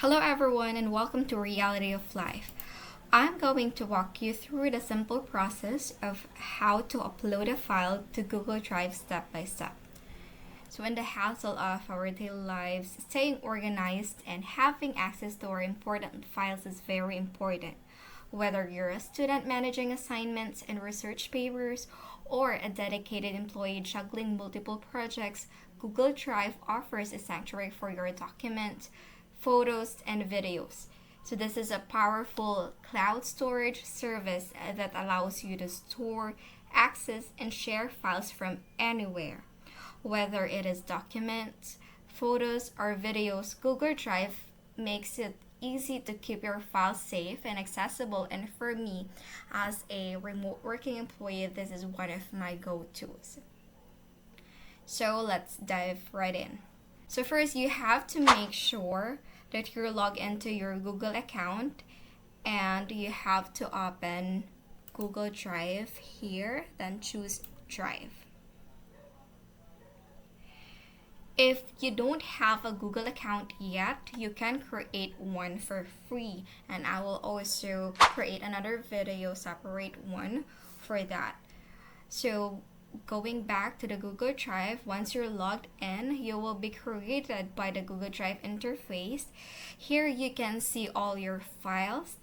Hello everyone and welcome to Reality of Life. I'm going to walk you through the simple process of how to upload a file to Google Drive step by step. So in the hassle of our daily lives, staying organized and having access to our important files is very important. Whether you're a student managing assignments and research papers or a dedicated employee juggling multiple projects, Google Drive offers a sanctuary for your documents, photos, and videos. So this is a powerful cloud storage service that allows you to store, access, and share files from anywhere. Whether it is documents, photos, or videos, Google Drive makes it easy to keep your files safe and accessible. And for me, as a remote working employee, this is one of my go-tos. So let's dive right in. So first, you have to make sure that you're logged into your Google account and you have to open Google Drive here, then choose Drive. If you don't have a Google account yet, you can create one for free, and I will also create another video separate one for that. So going back to the Google Drive, once you're logged in, you will be created by the Google Drive interface. Here you can see all your files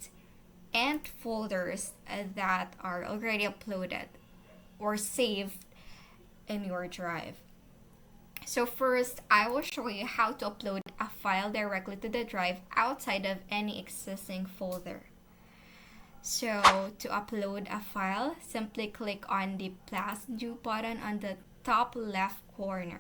and folders that are already uploaded or saved in your drive. So first, I will show you how to upload a file directly to the drive outside of any existing folder. So to upload a file, simply click on the plus new button on the top left corner.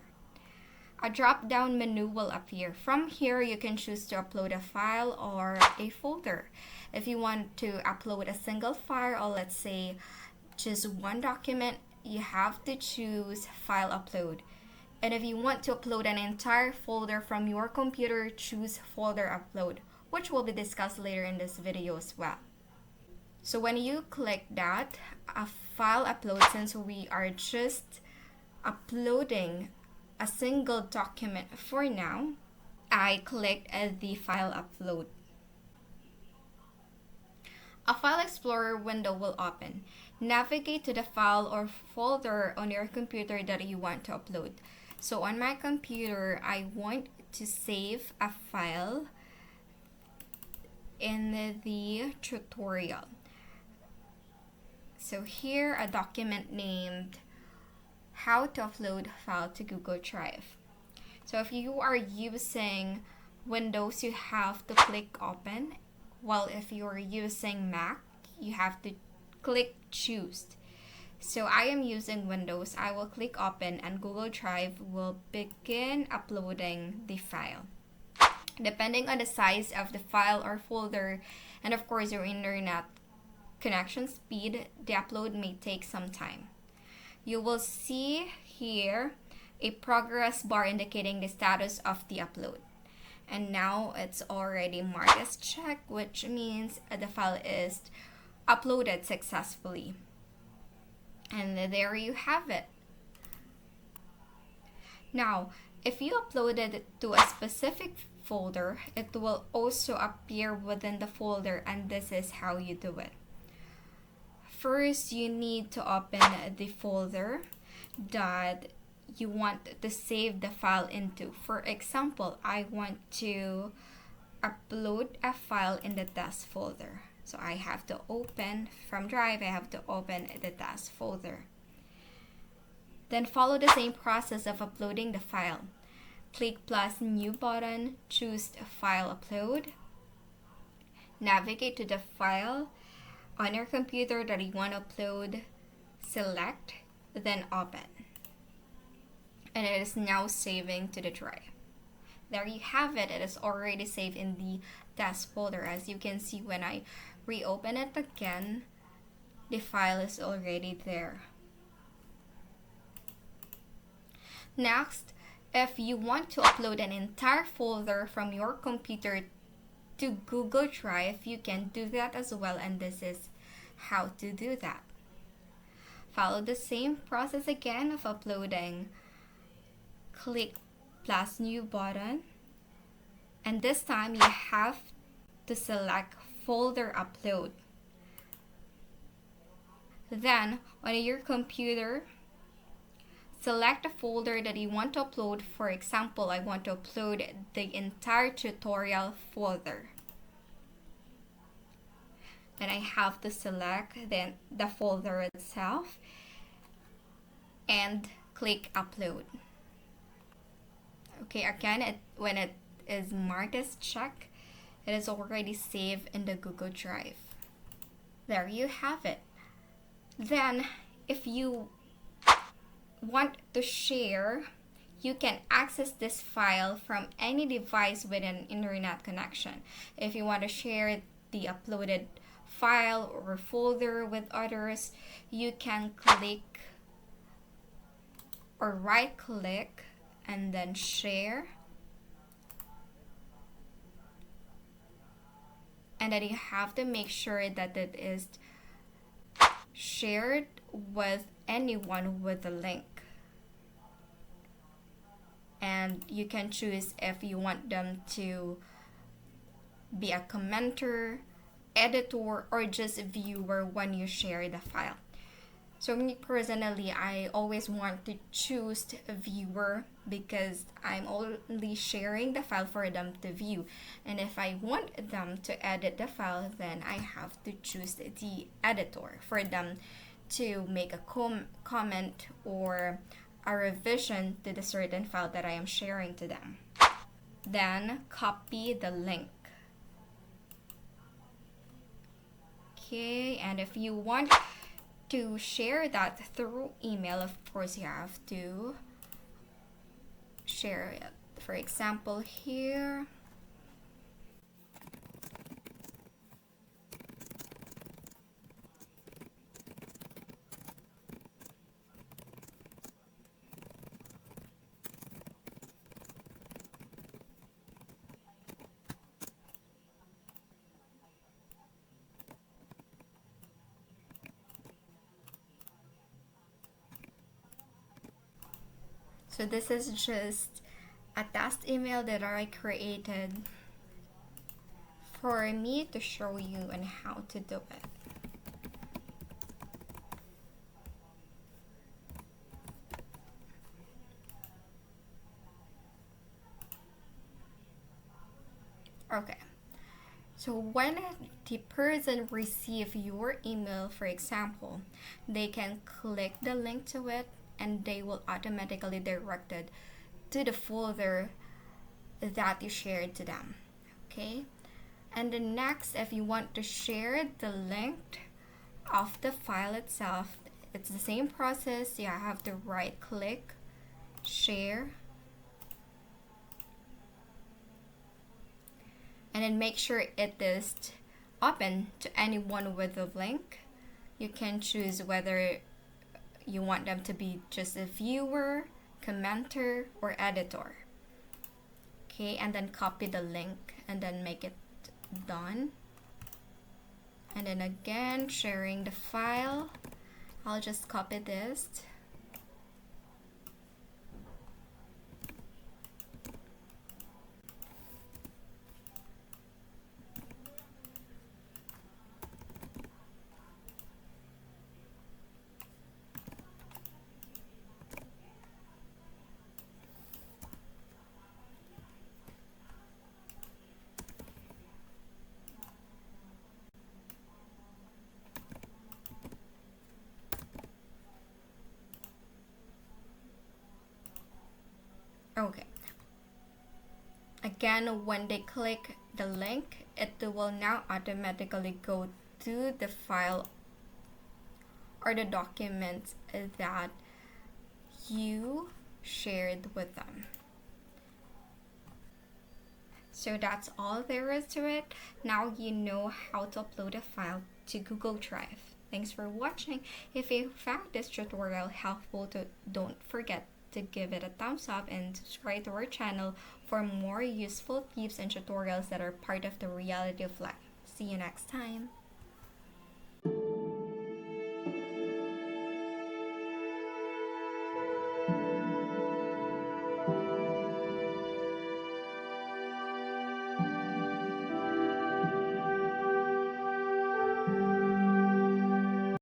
A drop-down menu will appear. From here, you can choose to upload a file or a folder. If you want to upload a single file, or let's say just one document, you have to choose File Upload. And if you want to upload an entire folder from your computer, choose Folder Upload, which will be discussed later in this video as well. So when you click that, a file upload, since we are just uploading a single document for now, I clicked the file upload. A file explorer window will open. Navigate to the file or folder on your computer that you want to upload. So on my computer, I want to save a file in the tutorial. So here, a document named How to Upload File to Google Drive. So if you are using Windows, you have to click Open. While if you're using Mac, you have to click Choose. So I am using Windows. I will click Open and Google Drive will begin uploading the file. Depending on the size of the file or folder, and of course your internet connection speed, the upload may take some time. You will see here a progress bar indicating the status of the upload. And now it's already marked as checked, which means the file is uploaded successfully. And there you have it. Now, if you uploaded it to a specific folder, it will also appear within the folder, and this is how you do it. First, you need to open the folder that you want to save the file into. For example, I want to upload a file in the task folder. So I have to open from Drive, I have to open the task folder. Then follow the same process of uploading the file. Click plus new button, choose File Upload. Navigate to the file on your computer that you want to upload, select, then open. And it is now saving to the drive. There you have it. It is already saved in the task folder. As you can see, when I reopen it again, the file is already there. Next, if you want to upload an entire folder from your computer to Google Drive, you can do that as well, and this is how to do that. Follow the same process again of uploading. Click plus new button, And this time you have to select folder upload. Then on your computer, select the folder that you want to upload. For example, I want to upload the entire tutorial folder. Then I have to select the folder itself and click upload. Okay, again, when it is marked as check, it is already saved in the Google Drive. There you have it. Then if you want to share, you can access this file from any device with an internet connection. If you want to share the uploaded file or folder with others, you can click or right click and then share, and then you have to make sure that it is shared with anyone with the link. And you can choose if you want them to be a commenter, editor, or just viewer when you share the file. So me personally, I always want to choose a viewer because I'm only sharing the file for them to view. And if I want them to edit the file, then I have to choose the editor for them to make a comment or a revision to the certain file that I am sharing to them. Then copy the link. Okay, and if you want to share that through email, of course you have to share it. For example, here, so this is just a test email that I created for me to show you on how to do it. Okay, so when the person receives your email, for example, they can click the link to it and they will automatically directed to the folder that you shared to them. Okay, and then next, if you want to share the link of the file itself, it's the same process. You have to right click, share, and then make sure it is open to anyone with the link. You can choose whether you want them to be just a viewer, commenter, or editor. Okay, and then copy the link and then make it done. And then again, sharing the file. I'll just copy this. Okay. Again, when they click the link, it will now automatically go to the file or the document that you shared with them. So that's all there is to it. Now you know how to upload a file to Google Drive. Thanks for watching. If you found this tutorial helpful, don't forget to give it a thumbs up and subscribe to our channel for more useful tips and tutorials that are part of the reality of life. See you next time.